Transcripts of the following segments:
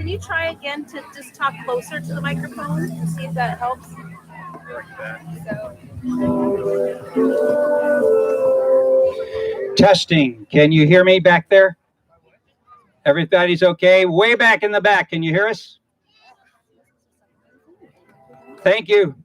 you try again to just talk closer to the microphone and see if that helps? Testing. Can you hear me back there? Everybody's okay? Way back in the back. Can you hear us? Thank you.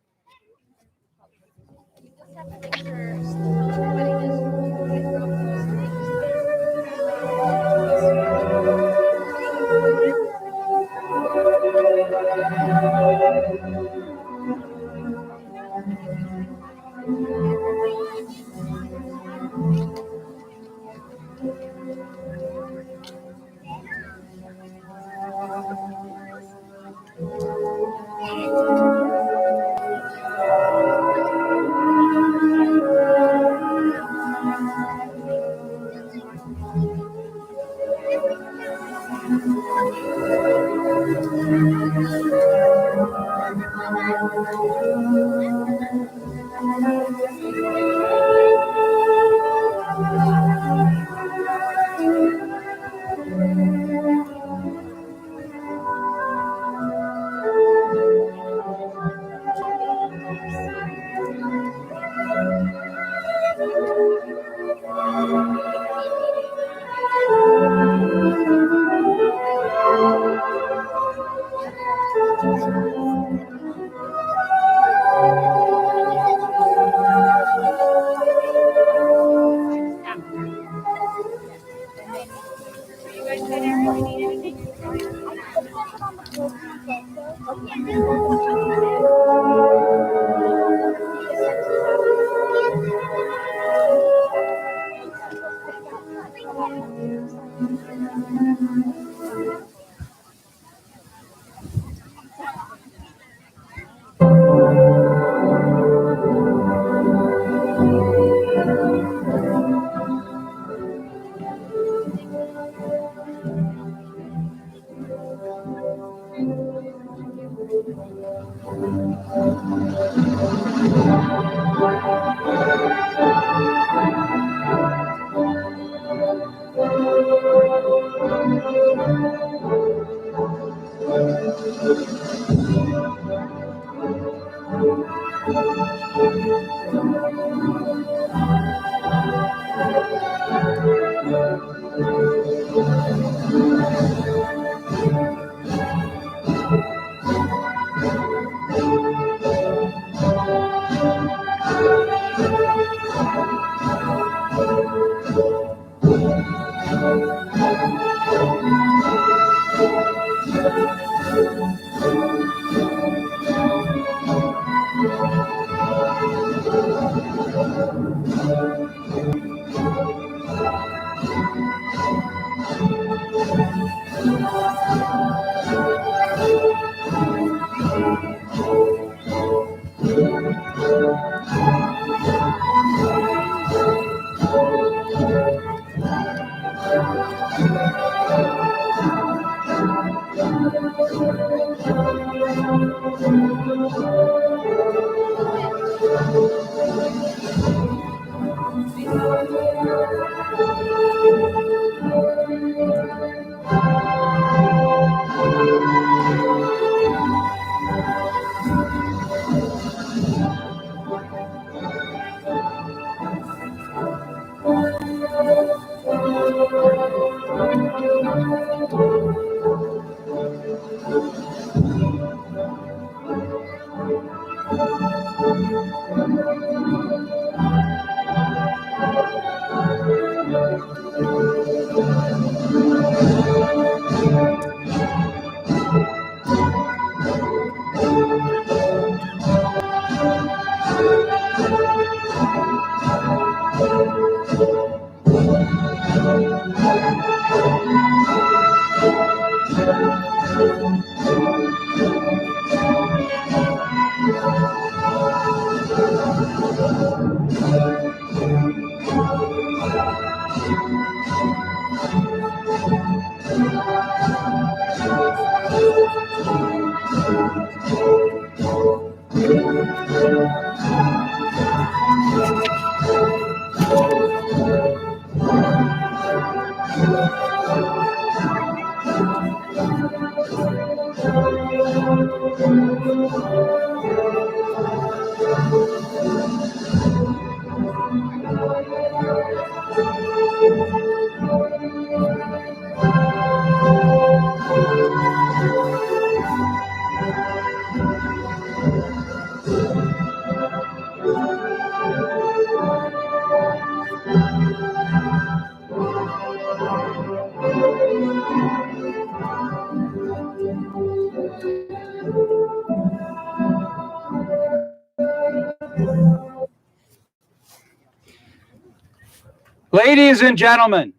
Ladies and gentlemen,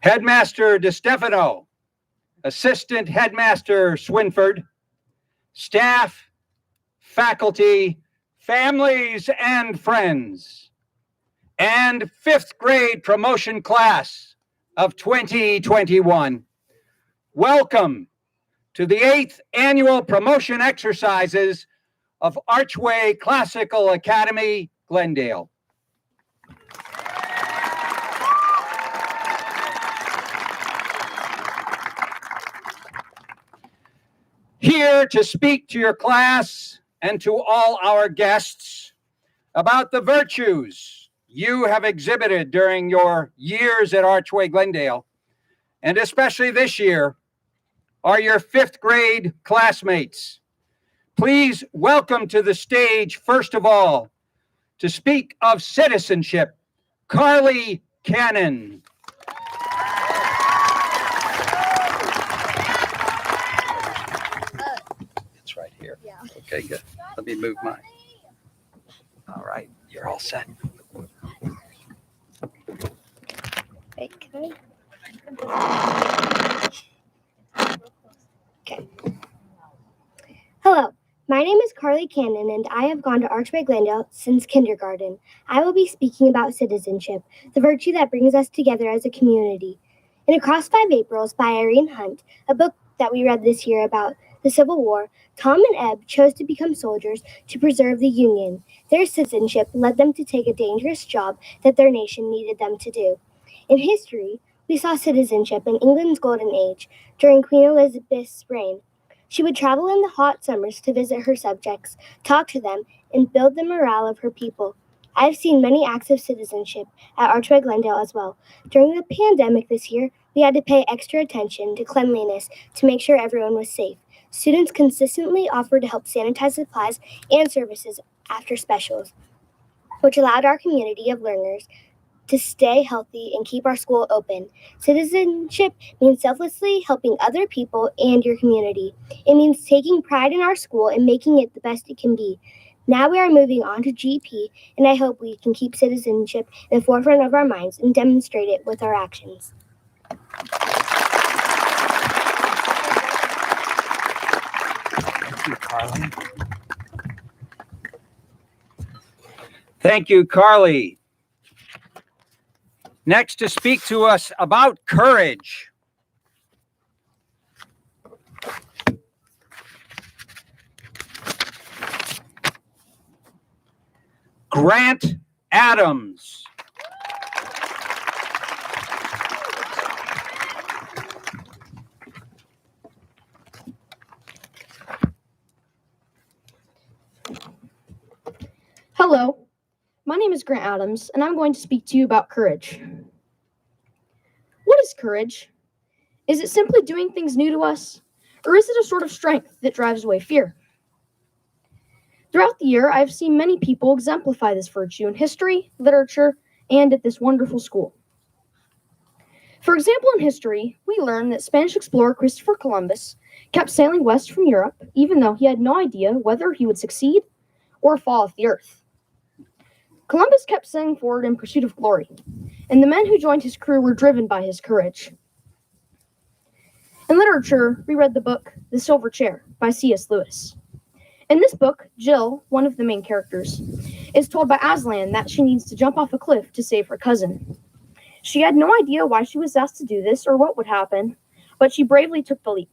Headmaster DeStefano, Assistant Headmaster Swinford, staff, faculty, families, and friends, and fifth grade promotion class of 2021. Welcome to the 8th annual promotion exercises of Archway Classical Academy, Glendale. Here to speak to your class and to all our guests about the virtues you have exhibited during your years at Archway Glendale, and especially this year, are your fifth grade classmates. Please welcome to the stage, first of all, to speak of citizenship, Carly Cannon. It's right here. Yeah. Okay, good. Let me move mine. All right, you're all set. Wait, can I? Okay. Hello, my name is Carly Cannon, and I have gone to Archway Glendale since kindergarten. I will be speaking about citizenship, the virtue that brings us together as a community. In Across 5 Aprils by Irene Hunt, a book that we read this year about the Civil War, Tom and Eb chose to become soldiers to preserve the Union. Their citizenship led them to take a dangerous job that their nation needed them to do. In history, we saw citizenship in England's golden age during Queen Elizabeth's reign. She would travel in the hot summers to visit her subjects, talk to them, and build the morale of her people. I have seen many acts of citizenship at Archway Glendale as well. During the pandemic this year, we had to pay extra attention to cleanliness to make sure everyone was safe. Students consistently offered to help sanitize supplies and services after specials, which allowed our community of learners to stay healthy and keep our school open. Citizenship means selflessly helping other people and your community. It means taking pride in our school and making it the best it can be. Now we are moving on to GP, and I hope we can keep citizenship in the forefront of our minds and demonstrate it with our actions. Thank you, Carly. Thank you, Carly. Next to speak to us about courage, Grant Adams. Hello, my name is Grant Adams, and I'm going to speak to you about courage. What is courage? Is it simply doing things new to us, or is it a sort of strength that drives away fear? Throughout the year, I've seen many people exemplify this virtue in history, literature, and at this wonderful school. For example, in history, we learn that Spanish explorer Christopher Columbus kept sailing west from Europe, even though he had no idea whether he would succeed or fall off the earth. Columbus kept sailing forward in pursuit of glory, and the men who joined his crew were driven by his courage. In literature, we read the book The Silver Chair by C.S. Lewis. In this book, Jill, one of the main characters, is told by Aslan that she needs to jump off a cliff to save her cousin. She had no idea why she was asked to do this or what would happen, but she bravely took the leap.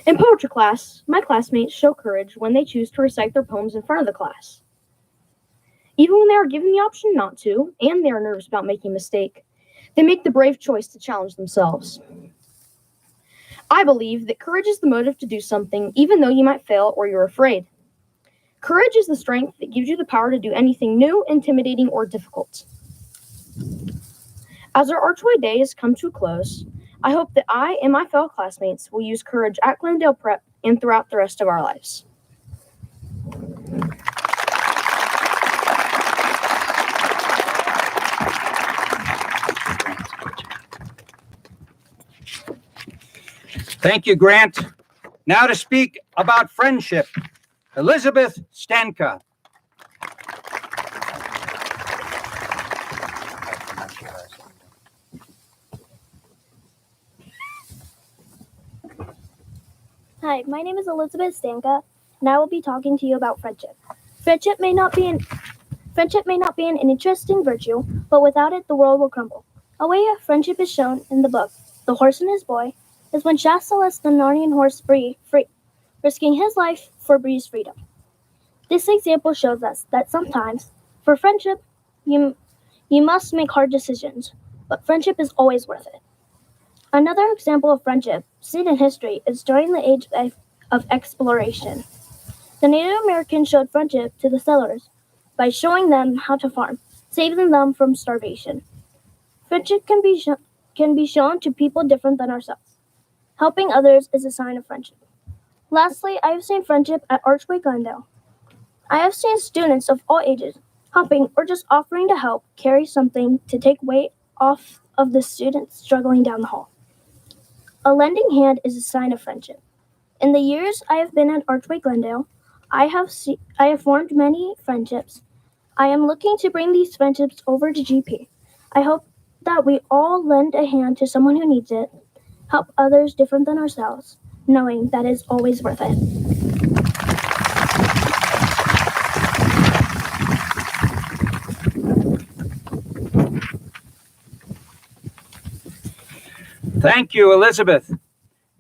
In poetry class, my classmates show courage when they choose to recite their poems in front of the class. Even when they are given the option not to, and they are nervous about making a mistake, they make the brave choice to challenge themselves. I believe that courage is the motive to do something, even though you might fail or you're afraid. Courage is the strength that gives you the power to do anything new, intimidating, or difficult. As our Archway days come to a close, I hope that I and my fellow classmates will use courage at Glendale Prep and throughout the rest of our lives. Thank you, Grant. Now to speak about friendship, Elizabeth Stanka. Hi, my name is Elizabeth Stanka, and I will be talking to you about friendship. Friendship may not be an interesting virtue, but without it, the world will crumble. A way of friendship is shown in the book, The Horse and His Boy, is when Shasta lets the Narnian horse Bree free, risking his life for Bree's freedom. This example shows us that sometimes, for friendship, you must make hard decisions, but friendship is always worth it. Another example of friendship seen in history is during the age of exploration. The Native Americans showed friendship to the settlers by showing them how to farm, saving them from starvation. Friendship can be shown to people different than ourselves. Helping others is a sign of friendship. Lastly, I have seen friendship at Archway Glendale. I have seen students of all ages helping or just offering to help carry something to take weight off of the students struggling down the hall. A lending hand is a sign of friendship. In the years I have been at Archway Glendale, I have formed many friendships. I am looking to bring these friendships over to GP. I hope that we all lend a hand to someone who needs it, help others different than ourselves, knowing that it's always worth it. Thank you, Elizabeth.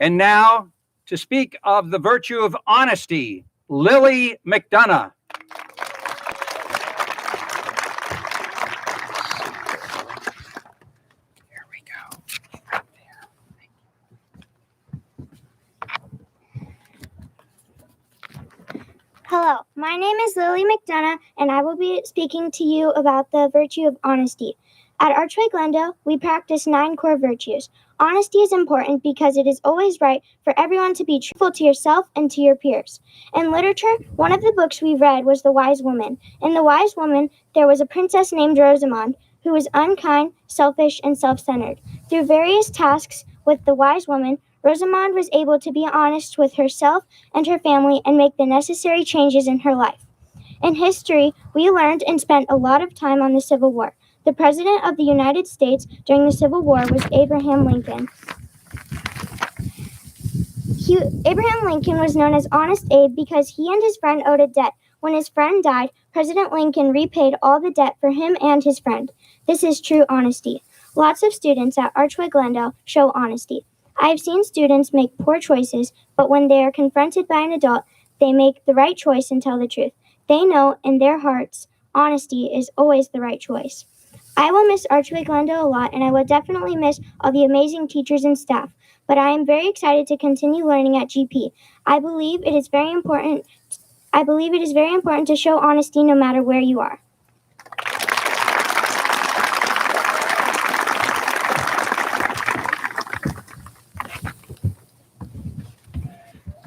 And now to speak of the virtue of honesty, Lily McDonough. Here we go. Hello, my name is Lily McDonough, and I will be speaking to you about the virtue of honesty. At Archway Glendale, we practice 9 core virtues. Honesty is important because it is always right for everyone to be truthful to yourself and to your peers. In literature, one of the books we read was The Wise Woman. In The Wise Woman, there was a princess named Rosamond who was unkind, selfish, and self-centered. Through various tasks with the Wise Woman, Rosamond was able to be honest with herself and her family and make the necessary changes in her life. In history, we learned and spent a lot of time on the Civil War. The President of the United States during the Civil War was Abraham Lincoln. Abraham Lincoln was known as Honest Abe because he and his friend owed a debt. When his friend died, President Lincoln repaid all the debt for him and his friend. This is true honesty. Lots of students at Archway Glendale show honesty. I have seen students make poor choices, but when they are confronted by an adult, they make the right choice and tell the truth. They know in their hearts honesty is always the right choice. I will miss Archway Glendale a lot, and I will definitely miss all the amazing teachers and staff, but I am very excited to continue learning at GP. I believe it is very important to show honesty no matter where you are.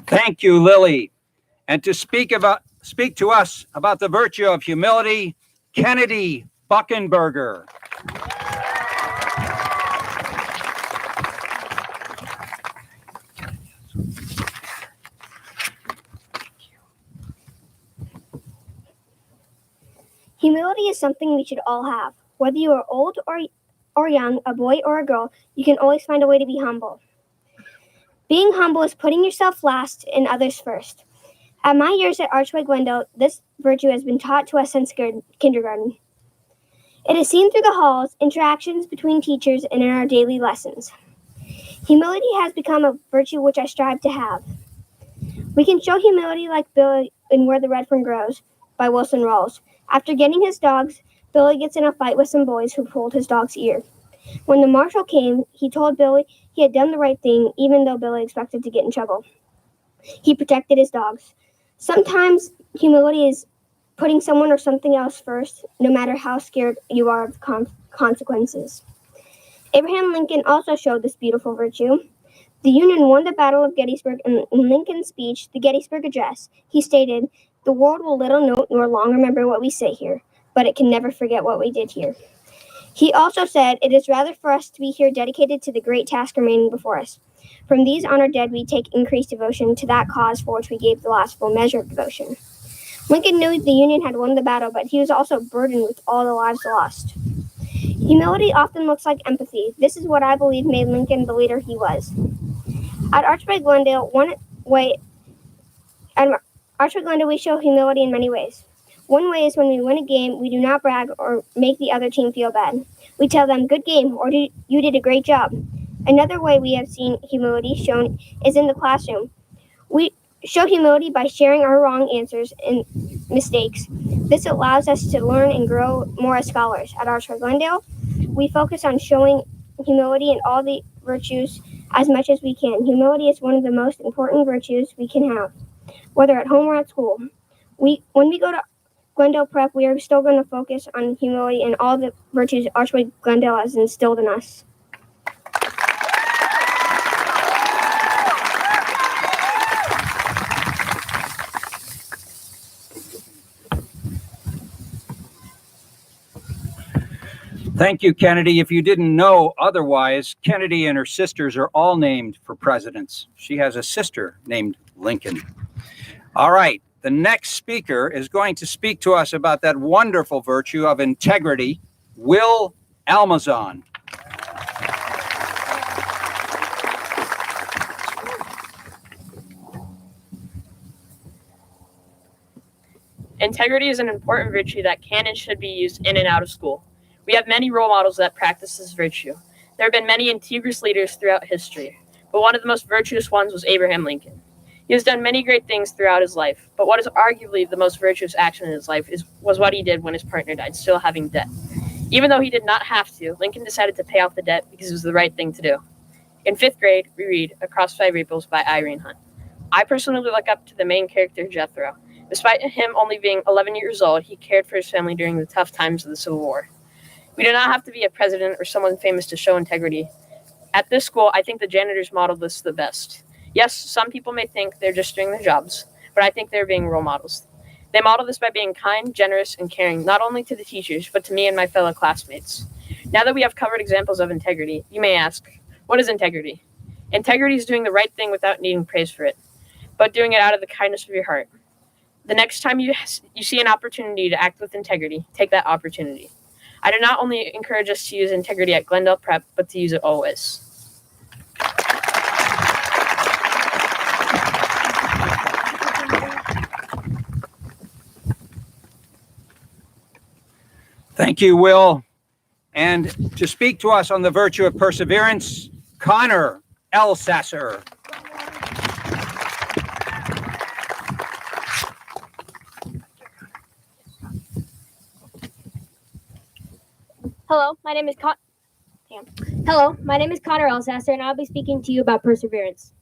Thank you, Lily. And to speak to us about the virtue of humility, Kennedy Buckenberger. Humility is something we should all have. Whether you are old or young, a boy or a girl, you can always find a way to be humble. Being humble is putting yourself last and others first. At my years at Archway Glendale, this virtue has been taught to us since kindergarten. It is seen through the halls, interactions between teachers, and in our daily lessons. Humility has become a virtue which I strive to have. We can show humility like Billy in Where the Red Fern Grows by Wilson Rawls. After getting his dogs, Billy gets in a fight with some boys who pulled his dog's ear. When the marshal came, he told Billy he had done the right thing, even though Billy expected to get in trouble. He protected his dogs. Sometimes Humility is putting someone or something else first, no matter how scared you are of consequences. Abraham Lincoln also showed this beautiful virtue. The Union won the Battle of Gettysburg, and in Lincoln's speech, the Gettysburg Address, he stated, "The world will little note nor long remember what we say here, but it can never forget what we did here." He also said, "It is rather for us to be here dedicated to the great task remaining before us. From these honored dead we take increased devotion to that cause for which we gave the last full measure of devotion." Lincoln knew the Union had won the battle, but he was also burdened with all the lives lost. Humility often looks like empathy. This is what I believe made Lincoln the leader he was. At Archway Glendale, we show humility in many ways. One way is when we win a game, we do not brag or make the other team feel bad. We tell them, "Good game," or "You did a great job." Another way we have seen humility shown is in the classroom. We show humility by sharing our wrong answers and mistakes. This allows us to learn and grow more as scholars. At Archway Glendale, we focus on showing humility in all the virtues as much as we can. Humility is one of the most important virtues we can have, whether at home or at school. When we go to Glendale Prep, we are still going to focus on humility and all the virtues Archway Glendale has instilled in us. Thank you, Kennedy. If you didn't know otherwise, Kennedy and her sisters are all named for presidents. She has a sister named Lincoln. All right, the next speaker is going to speak to us about that wonderful virtue of integrity, Will Almazan. Integrity is an important virtue that can and should be used in and out of school. We have many role models that practice this virtue. There have been many integrous leaders throughout history, but one of the most virtuous ones was Abraham Lincoln. He has done many great things throughout his life, but what is arguably the most virtuous action in his life was what he did when his partner died, still having debt. Even though he did not have to, Lincoln decided to pay off the debt because it was the right thing to do. In 5th grade, we read Across 5 Aprils by Irene Hunt. I personally look up to the main character, Jethro. Despite him only being 11 years old, he cared for his family during the tough times of the Civil War. We do not have to be a president or someone famous to show integrity. At this school, I think the janitors modeled this the best. Yes, some people may think they're just doing their jobs, but I think they're being role models. They model this by being kind, generous, and caring, not only to the teachers, but to me and my fellow classmates. Now that we have covered examples of integrity, you may ask, what is integrity? Integrity is doing the right thing without needing praise for it, but doing it out of the kindness of your heart. The next time you see an opportunity to act with integrity, take that opportunity. I do not only encourage us to use integrity at Glendale Prep, but to use it always. Thank you, Will. And to speak to us on the virtue of perseverance, Connor Elsasser. Hello, my name is Connor Elsasser, and I'll be speaking to you about perseverance.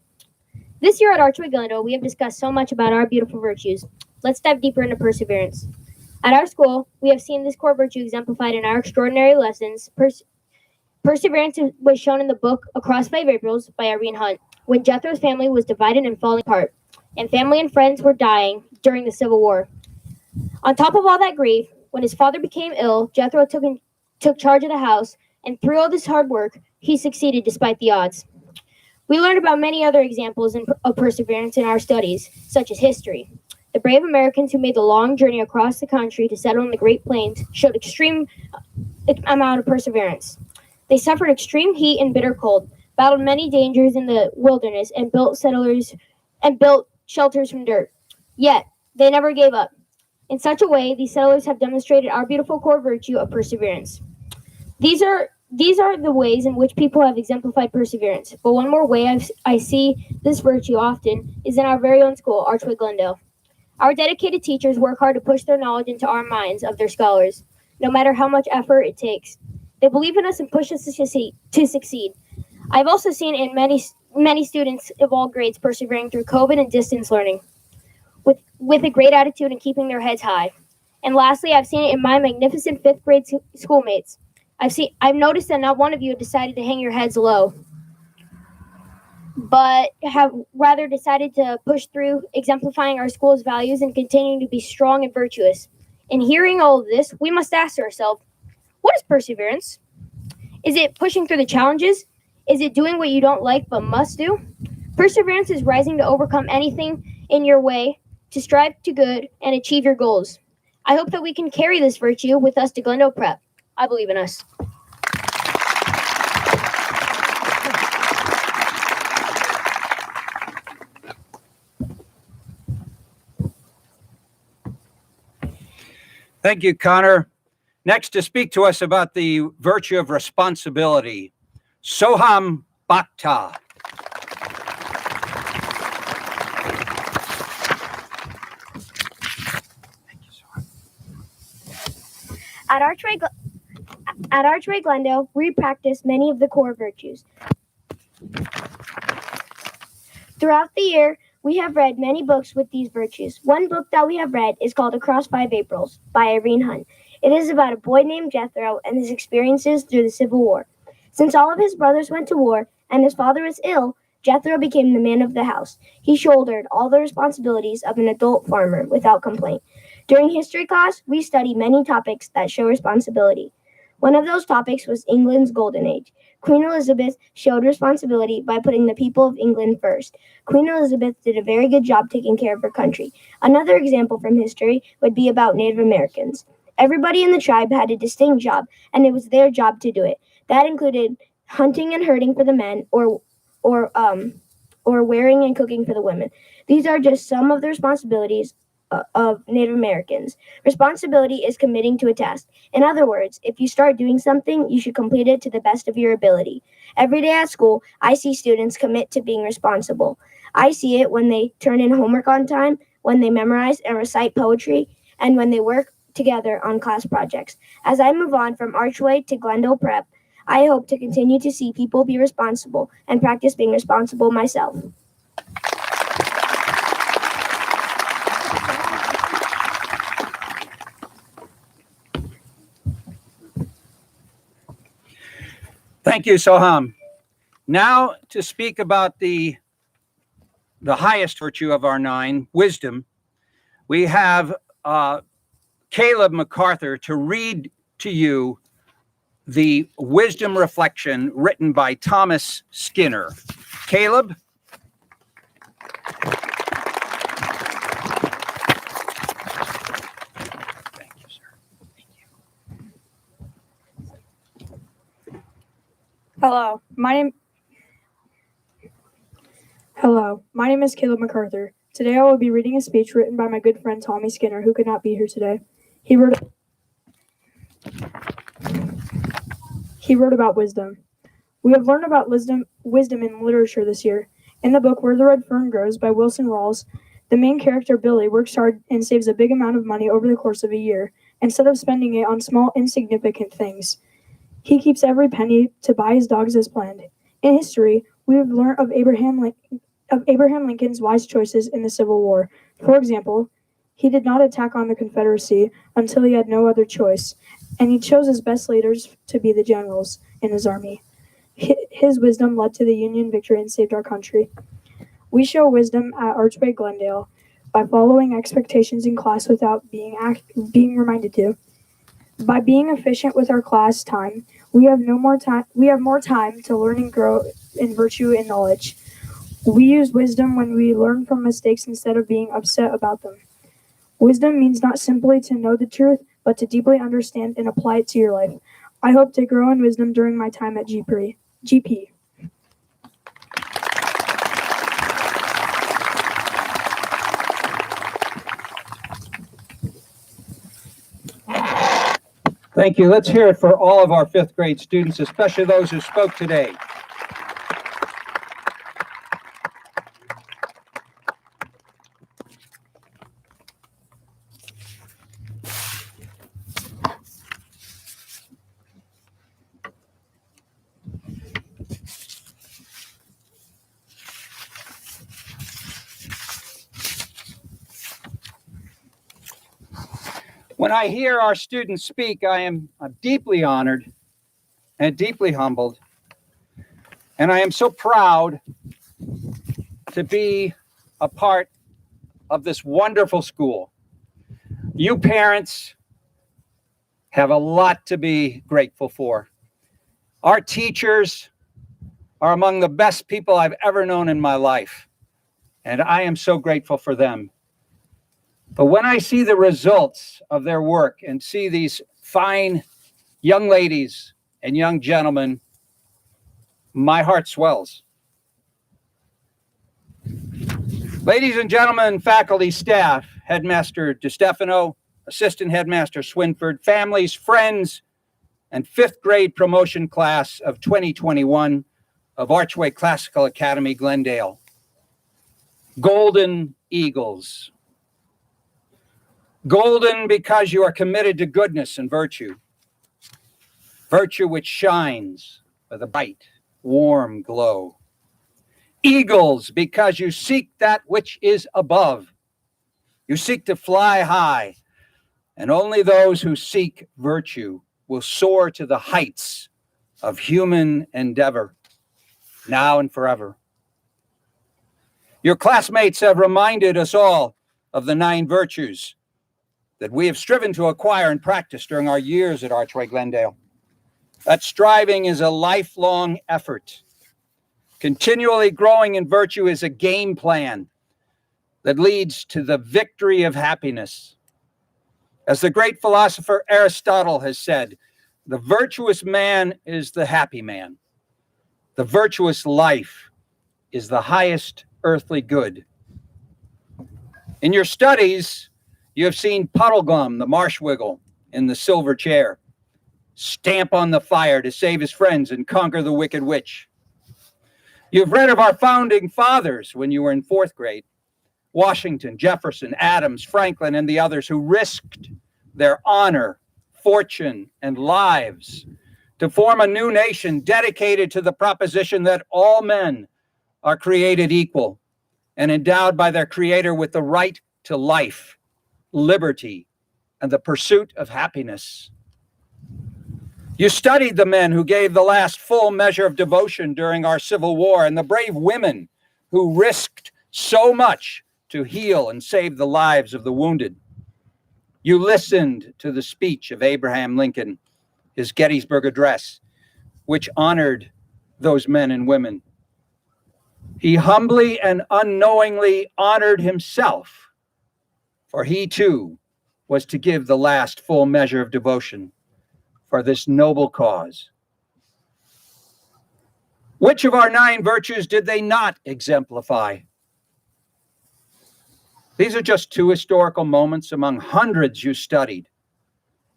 This year at Archway Glendale, we have discussed so much about our beautiful virtues. Let's dive deeper into perseverance. At our school, we have seen this core virtue exemplified in our extraordinary lessons. Perseverance was shown in the book Across 5 Aprils by Irene Hunt, when Jethro's family was divided and falling apart, and family and friends were dying during the Civil War. On top of all that grief, when his father became ill, Jethro took charge of the house, and through all this hard work, he succeeded despite the odds. We learned about many other examples of perseverance in our studies, such as history. The brave Americans who made the long journey across the country to settle in the Great Plains showed extreme amount of perseverance. They suffered extreme heat and bitter cold, battled many dangers in the wilderness, and built shelters from dirt. Yet, they never gave up. In such a way, these settlers have demonstrated our beautiful core virtue of perseverance. These are the ways in which people have exemplified perseverance. But one more way I see this virtue often is in our very own school, Archway Glendale. Our dedicated teachers work hard to push their knowledge into our minds of their scholars, no matter how much effort it takes. They believe in us and push us to succeed. I've also seen in many students of all grades persevering through COVID and distance learning. with a great attitude and keeping their heads high. And lastly, I've seen it in my magnificent fifth grade schoolmates. I've noticed that not one of you have decided to hang your heads low, but have rather decided to push through, exemplifying our school's values and continuing to be strong and virtuous. In hearing all of this, we must ask ourselves, what is perseverance? Is it pushing through the challenges? Is it doing what you don't like but must do? Perseverance is rising to overcome anything in your way, to strive to good and achieve your goals. I hope that we can carry this virtue with us to Glendale Prep. I believe in us. Thank you, Connor. Next to speak to us about the virtue of responsibility, Soham Bhakta. At Archway Glendale, we practice many of the core virtues. Throughout the year, we have read many books with these virtues. One book that we have read is called Across 5 Aprils by Irene Hunt. It is about a boy named Jethro and his experiences through the Civil War. Since all of his brothers went to war and his father was ill, Jethro became the man of the house. He shouldered all the responsibilities of an adult farmer without complaint. During history class, we studied many topics that show responsibility. One of those topics was England's Golden Age. Queen Elizabeth showed responsibility by putting the people of England first. Queen Elizabeth did a very good job taking care of her country. Another example from history would be about Native Americans. Everybody in the tribe had a distinct job, and it was their job to do it. That included hunting and herding for the men, or wearing and cooking for the women. These are just some of the responsibilities of Native Americans. Responsibility is committing to a task. In other words, if you start doing something, you should complete it to the best of your ability. Every day at school, I see students commit to being responsible. I see it when they turn in homework on time, when they memorize and recite poetry, and when they work together on class projects. As I move on from Archway to Glendale Prep, I hope to continue to see people be responsible and practice being responsible myself. Thank you, Soham. Now to speak about the highest virtue of our 9, wisdom, we have Caleb Mcarthur to read to you the wisdom reflection written by Thomas Skinner. Caleb? Thank you, sir. Thank you. Hello, my name is Caleb Mcarthur. Today I will be reading a speech written by my good friend Tommy Skinner, who could not be here today. He wrote about wisdom. We have learned about wisdom in literature this year. In the book Where the Red Fern Grows by Wilson Rawls, the main character, Billy, works hard and saves a big amount of money over the course of a year, instead of spending it on small, insignificant things. He keeps every penny to buy his dogs as planned. In history, we have learned of Abraham Lincoln's wise choices in the Civil War. For example, he did not attack on the Confederacy until he had no other choice, and he chose his best leaders to be the generals in his army. His wisdom led to the Union victory and saved our country. We show wisdom at Archway Glendale by following expectations in class without being reminded to. By being efficient with our class time, we have more time to learn and grow in virtue and knowledge. We use wisdom when we learn from mistakes instead of being upset about them. Wisdom means not simply to know the truth, but to deeply understand and apply it to your life. I hope to grow in wisdom during my time at GP. Thank you. Let's hear it for all of our 5th grade students, especially those who spoke today. When I hear our students speak, I'm deeply honored and deeply humbled. And I am so proud to be a part of this wonderful school. You parents have a lot to be grateful for. Our teachers are among the best people I've ever known in my life, and I am so grateful for them. But when I see the results of their work and see these fine young ladies and young gentlemen, my heart swells. Ladies and gentlemen, faculty, staff, Headmaster DeStefano, Assistant Headmaster Swinford, families, friends, and fifth grade promotion class of 2021 of Archway Classical Academy, Glendale. Golden Eagles. Golden because you are committed to goodness and virtue. Virtue which shines with a bright, warm glow. Eagles because you seek that which is above. You seek to fly high, and only those who seek virtue will soar to the heights of human endeavor, now and forever. Your classmates have reminded us all of the 9 virtues that we have striven to acquire and practice during our years at Archway Glendale. That striving is a lifelong effort. Continually growing in virtue is a game plan that leads to the victory of happiness. As the great philosopher Aristotle has said, the virtuous man is the happy man. The virtuous life is the highest earthly good. In your studies, you have seen Puddleglum, the marsh wiggle, in the silver chair, stamp on the fire to save his friends and conquer the wicked witch. You've read of our founding fathers when you were in 4th grade. Washington, Jefferson, Adams, Franklin, and the others who risked their honor, fortune, and lives to form a new nation dedicated to the proposition that all men are created equal and endowed by their Creator with the right to life, liberty, and the pursuit of happiness. You studied the men who gave the last full measure of devotion during our Civil War and the brave women who risked so much to heal and save the lives of the wounded. You listened to the speech of Abraham Lincoln, his Gettysburg Address, which honored those men and women. He humbly and unknowingly honored himself, for he too was to give the last full measure of devotion for this noble cause. Which of our 9 virtues did they not exemplify? These are just 2 historical moments among hundreds you studied,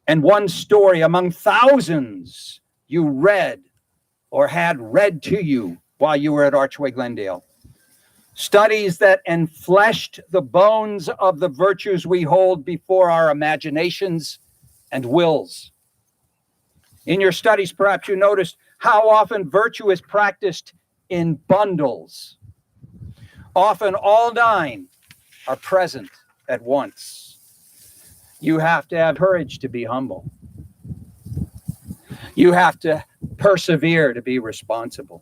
and 1 story among thousands you read or had read to you while you were at Archway Glendale. Studies that enfleshed the bones of the virtues we hold before our imaginations and wills. In your studies, perhaps you noticed how often virtue is practiced in bundles. Often all 9 are present at once. You have to have courage to be humble. You have to persevere to be responsible.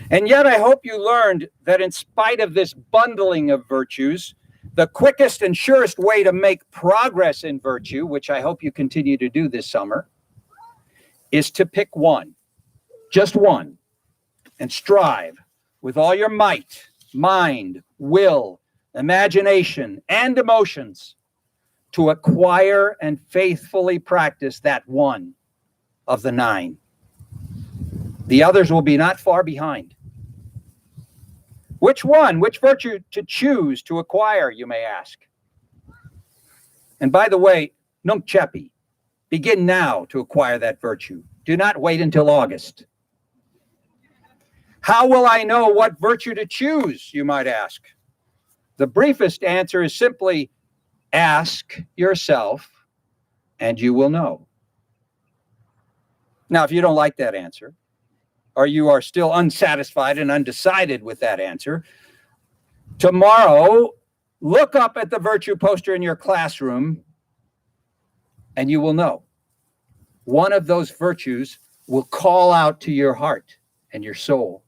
And yet I hope you learned that in spite of this bundling of virtues, the quickest and surest way to make progress in virtue, which I hope you continue to do this summer, is to pick one, just one, and strive with all your might, mind, will, imagination, and emotions to acquire and faithfully practice that one of the 9. The others will be not far behind. Which one, which virtue to choose to acquire, you may ask? And by the way, nunc cepi, begin now to acquire that virtue. Do not wait until August. How will I know what virtue to choose, you might ask? The briefest answer is simply ask yourself and you will know. Now, if you don't like that answer, or you are still unsatisfied and undecided with that answer, tomorrow, look up at the virtue poster in your classroom and you will know. One of those virtues will call out to your heart and your soul.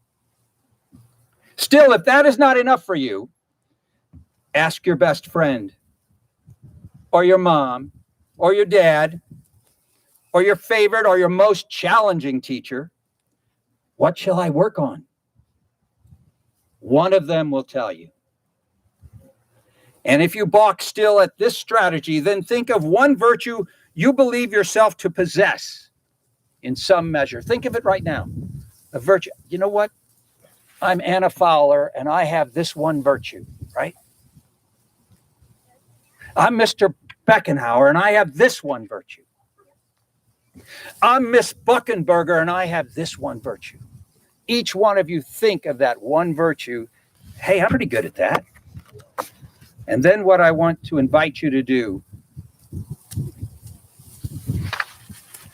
Still, if that is not enough for you, ask your best friend, or your mom, or your dad, or your favorite or your most challenging teacher, what shall I work on? One of them will tell you. And if you balk still at this strategy, then think of one virtue you believe yourself to possess in some measure. Think of it right now. A virtue. You know what? I'm Anna Fowler, and I have this one virtue, right? I'm Mr. Beckenhauer, and I have this one virtue. I'm Miss Buckenberger, and I have this one virtue. Each one of you think of that one virtue. Hey, I'm pretty good at that. And then what I want to invite you to do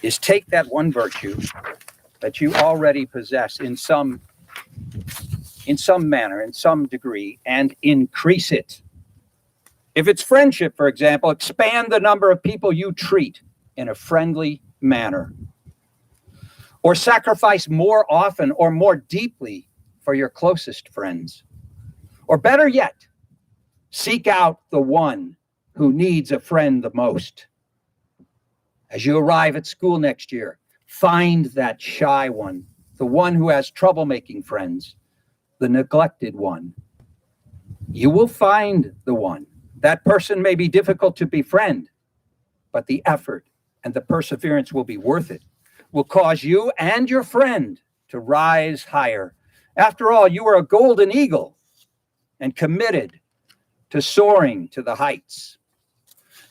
is take that one virtue that you already possess in some manner, in some degree, and increase it. If it's friendship, for example, expand the number of people you treat in a friendly manner. Or sacrifice more often or more deeply for your closest friends. Or better yet, seek out the one who needs a friend the most. As you arrive at school next year, find that shy one, the one who has trouble making friends, the neglected one. You will find the one. That person may be difficult to befriend, but the effort and the perseverance will be worth it, will cause you and your friend to rise higher. After all, you are a golden eagle and committed to soaring to the heights.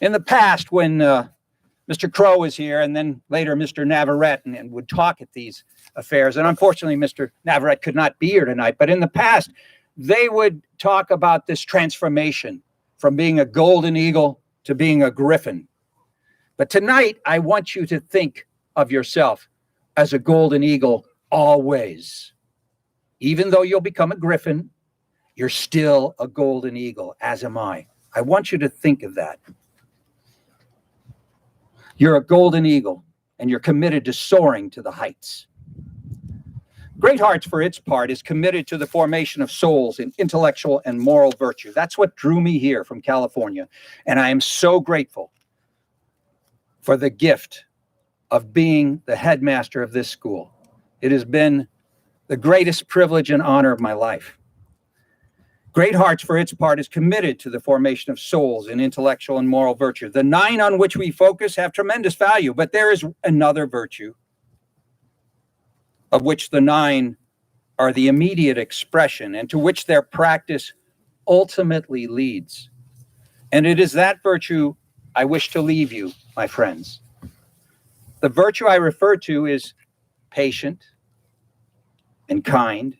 In the past, when Mr. Crow was here, and then later Mr. Navarrete, and would talk at these affairs, and unfortunately Mr. Navarrete could not be here tonight, but in the past, they would talk about this transformation from being a golden eagle to being a griffin. But tonight, I want you to think of yourself as a golden eagle always. Even though you'll become a griffin, you're still a golden eagle, as am I. I want you to think of that. You're a golden eagle, and you're committed to soaring to the heights. Great Hearts, for its part, is committed to the formation of souls in intellectual and moral virtue. That's what drew me here from California, and I am so grateful for the gift of being the headmaster of this school. It has been the greatest privilege and honor of my life. Great Hearts, for its part, is committed to the formation of souls in intellectual and moral virtue. The 9 on which we focus have tremendous value, but there is another virtue of which the 9 are the immediate expression and to which their practice ultimately leads. And it is that virtue I wish to leave you, my friends. The virtue I refer to is patient and kind.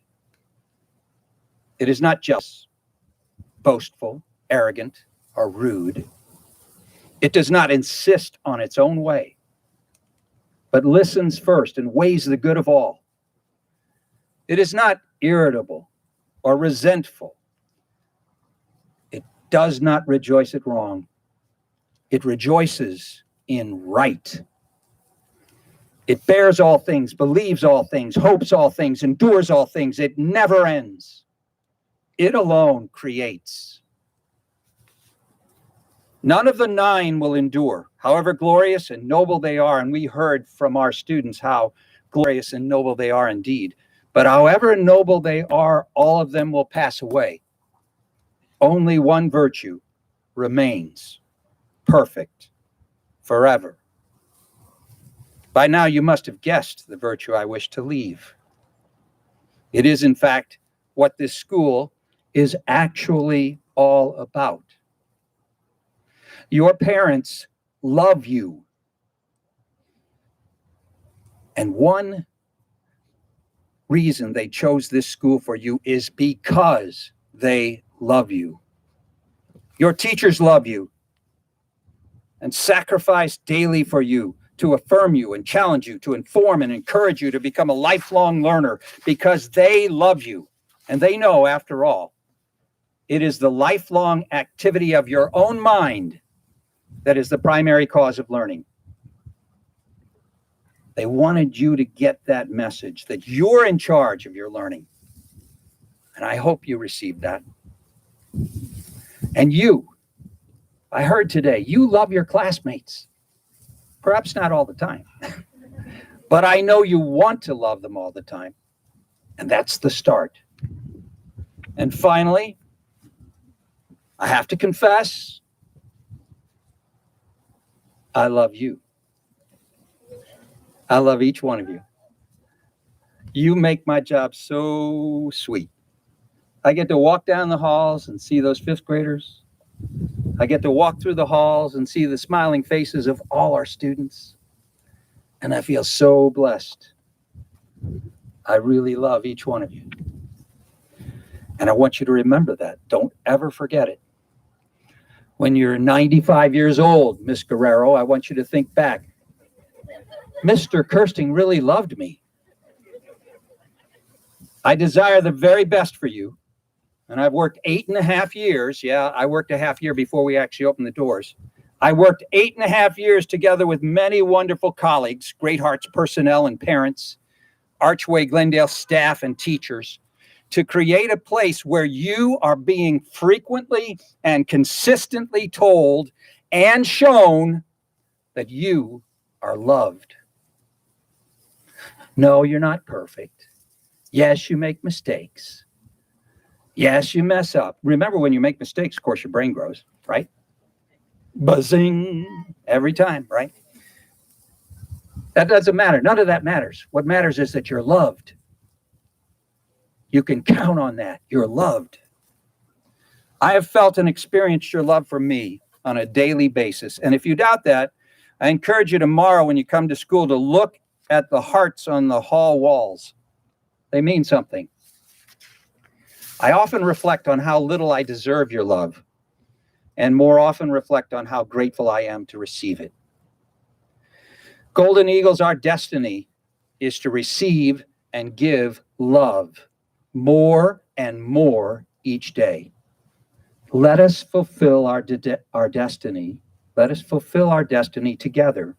It is not jealous, boastful, arrogant, or rude. It does not insist on its own way, but listens first and weighs the good of all. It is not irritable or resentful. It does not rejoice at wrong. It rejoices in right. It bears all things, believes all things, hopes all things, endures all things. It never ends. It alone creates. None of the 9 will endure, however glorious and noble they are, and we heard from our students how glorious and noble they are indeed. But however noble they are, all of them will pass away. Only one virtue remains, perfect, forever. By now you must have guessed the virtue I wish to leave. It is, in fact, what this school is actually all about. Your parents love you. And one reason they chose this school for you is because they love you. Your teachers love you and sacrifice daily for you to affirm you and challenge you, to inform and encourage you to become a lifelong learner because they love you. And they know, after all, it is the lifelong activity of your own mind that is the primary cause of learning. They wanted you to get that message that you're in charge of your learning. And I hope you received that. And you, I heard today, you love your classmates. Perhaps not all the time, but I know you want to love them all the time. And that's the start. And finally, I have to confess, I love you. I love each one of you. You make my job so sweet. I get to walk down the halls and see those fifth graders. I get to walk through the halls and see the smiling faces of all our students. And I feel so blessed. I really love each one of you. And I want you to remember that. Don't ever forget it. When you're 95 years old, Miss Guerrero, I want you to think back. Mr. Kirsting really loved me. I desire the very best for you. And I've worked 8.5 years. Yeah, I worked a half year before we actually opened the doors. I worked 8.5 years together with many wonderful colleagues, Great Hearts personnel and parents, Archway Glendale staff and teachers, to create a place where you are being frequently and consistently told and shown that you are loved. No, you're not perfect. Yes, you make mistakes. Yes, you mess up. Remember, when you make mistakes, of course, your brain grows, right? Buzzing every time, right? That doesn't matter. None of that matters. What matters is that you're loved. You can count on that. You're loved. I have felt and experienced your love for me on a daily basis. And if you doubt that, I encourage you tomorrow when you come to school to look at the hearts on the hall walls. They mean something. I often reflect on how little I deserve your love, and more often reflect on how grateful I am to receive it. Golden Eagles, our destiny is to receive and give love more and more each day. Let us fulfill our destiny. Let us fulfill our destiny together.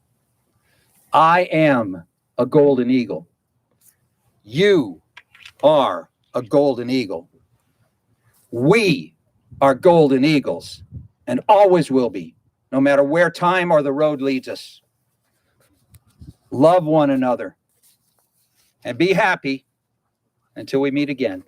I am a golden eagle. You are a golden eagle. We are golden eagles and always will be, no matter where time or the road leads us. Love one another and be happy until we meet again.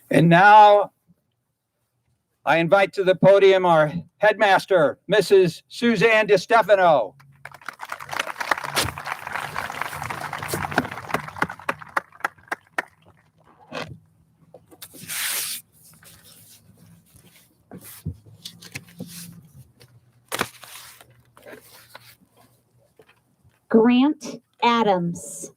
And now I invite to the podium our headmaster, Mrs. Suzanne DiStefano. Grant Adams.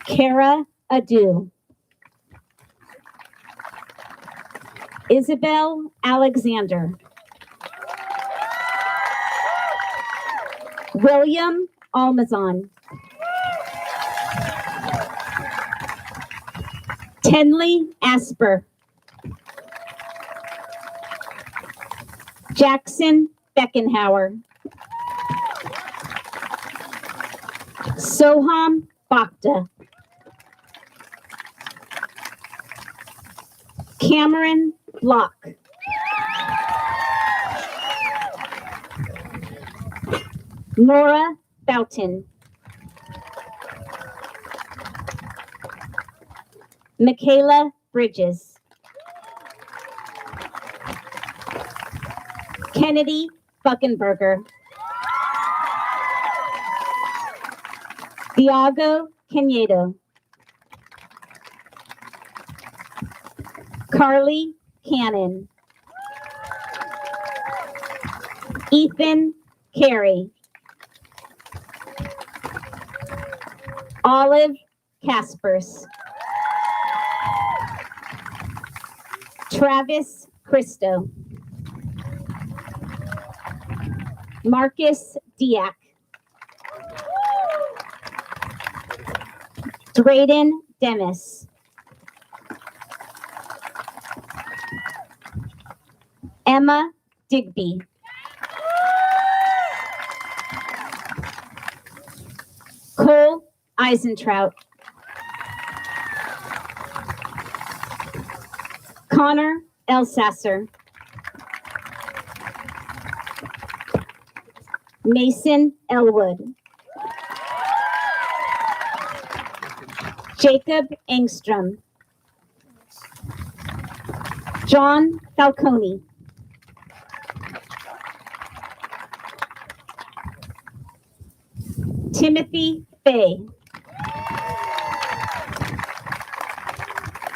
Kara Adu. Isabel Alexander. William Almazan. Tenley Asper. Jackson Beckenhauer. Soham Bhakta. Cameron Block. Laura Boughton. Michaela Bridges. Kennedy Buckenberger. Diago Canedo. Carly Cannon. Ethan Carey. Olive Caspers. Travis Christo. Marcus Diak. Drayden Demis. Emma Digby. Cole Eisentrout. Connor Elsasser. Mason Elwood. Jacob Engstrom. John Falcone. Timothy Fay.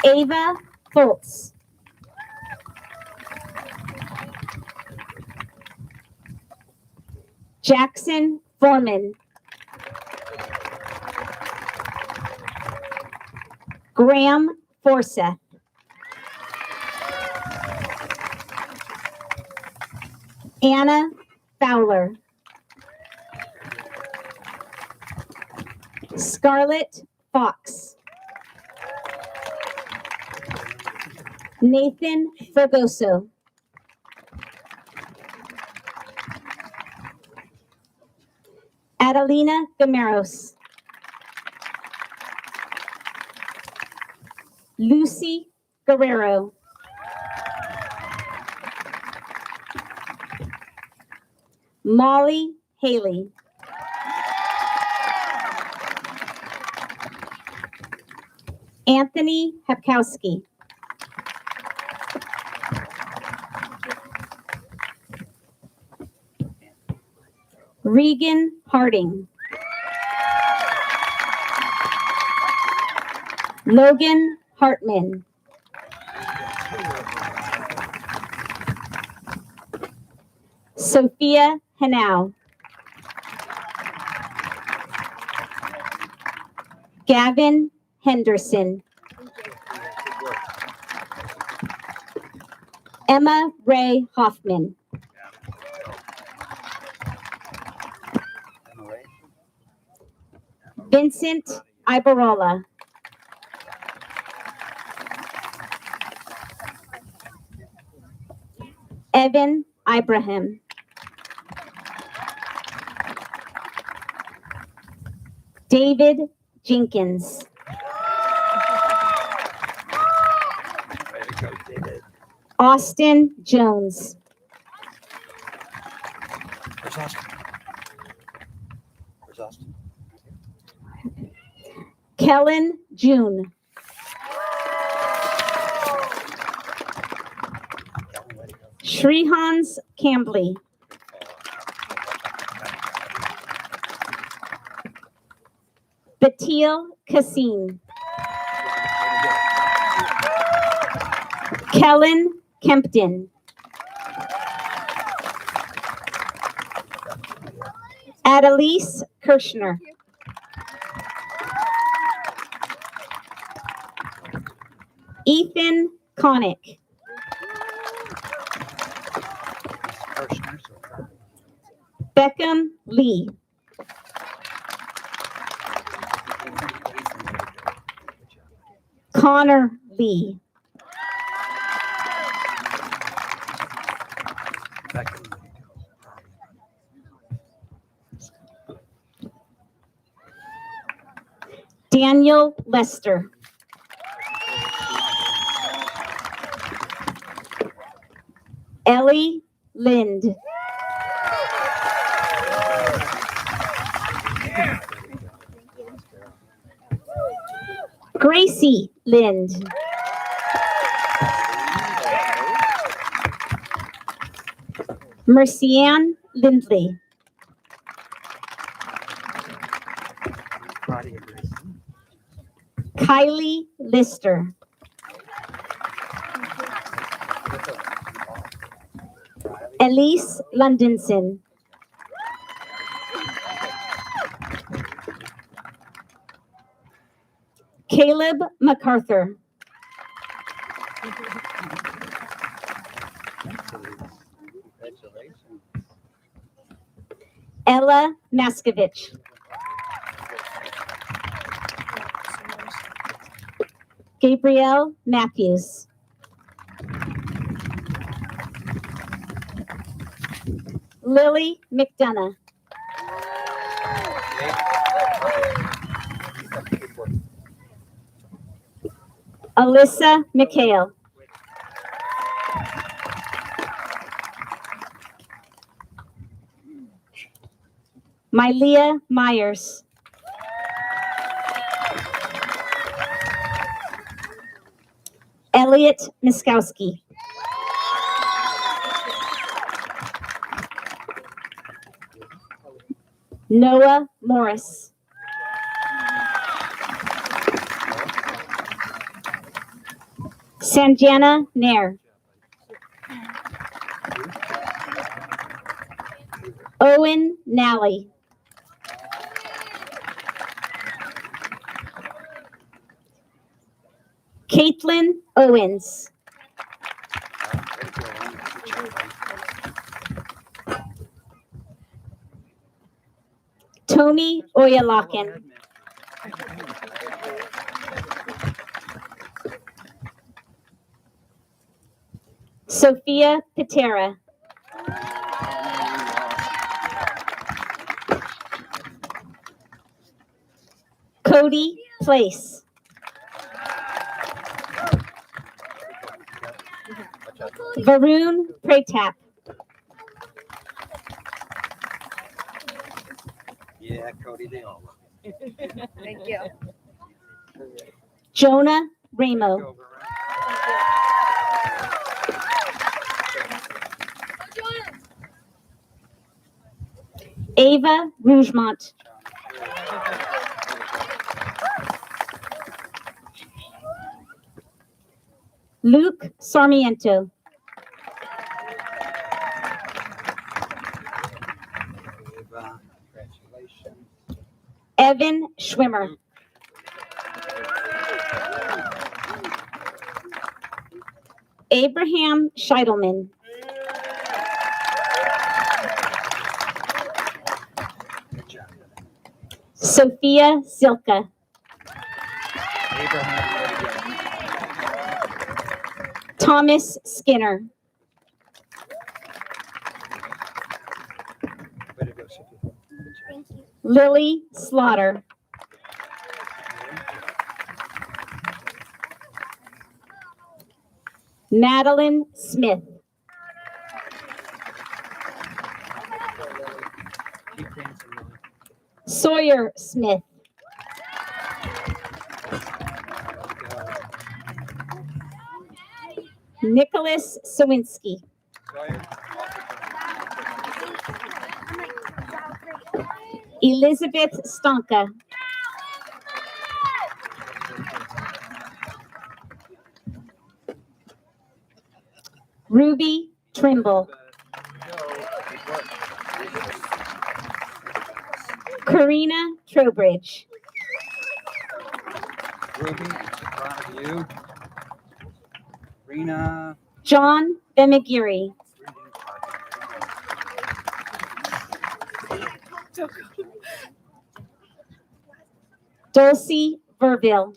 Ava Foltz. Jackson Foreman. Graham Forseth. Anna Fowler. Scarlett Fox. Nathan Fergoso. Adelina Gameros. Lucy Guerrero. Molly Haley. Anthony Hepkowski. Regan Harding. Logan Hartman. Sophia Hanau. Gavin Henderson. Emma Ray Hoffman. Vincent Ibarola. Evan Ibrahim. David Jenkins. Austin Jones. Where's Austin? Where's Austin? Kellen June. Shrihans Cambly. Batil Kassim. Kellen Kempton. Adelise Kirschner. Ethan Connick. Beckham Lee. Connor Lee. Daniel Lester. Ellie Lind. Gracie Lind. Mercianne Lindley. Kylie Lister. Elise Londonson. Caleb MacArthur. Ella Maskovich. Gabrielle Matthews. Lily McDonough. Alyssa McHale. Mylea Myers. Elliot Miskowski. Noah Morris. Sanjana Nair. Owen Nally. Caitlin Owens. Tony Oyalakin. Sophia Patera. Cody Place. Varun Pratap. Yeah, Cody, they all love Thank you. Jonah Ramo. Ava Rougemont. Luke Sarmiento. Congratulations. Evan Schwimmer. Abraham Scheidelman. Good job. Sophia Silka. Abraham, way to go. Thomas Skinner. Way to go, Sophia. Good job. Lily Slaughter. Madeline Smith. Keep dancing, Lily. Sawyer Smith. Nicholas Sawinski. Sawyer. Elizabeth Stonka. Ruby Trimble. Karina Trowbridge. Ruby, proud of you. Rena. John Bemigiri. Dulcie Verville.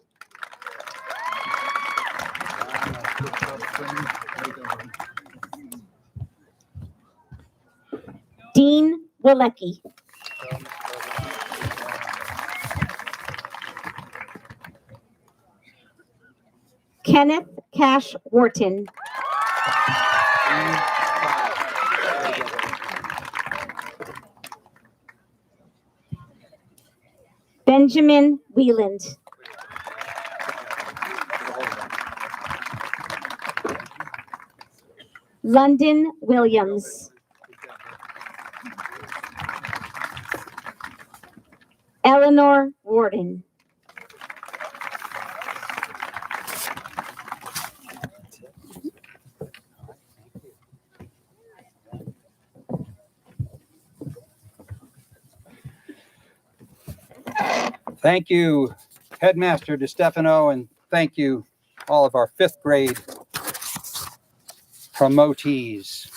Dean Walecki. Kenneth Cash Wharton. Benjamin Wieland. London Williams. Eleanor Warden. Thank you, Headmaster DeStefano, and thank you, all of our fifth grade promotees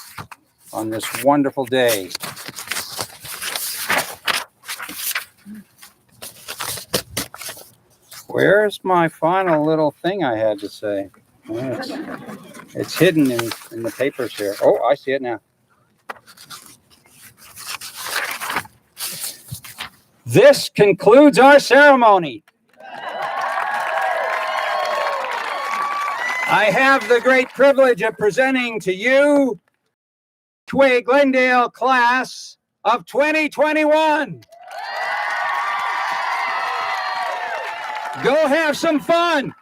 on this wonderful day. Where's my final little thing I had to say? Oh, it's hidden in the papers here. Oh, I see it now. This concludes our ceremony. I have the great privilege of presenting to you Archway Glendale class of 2021. Go have some fun.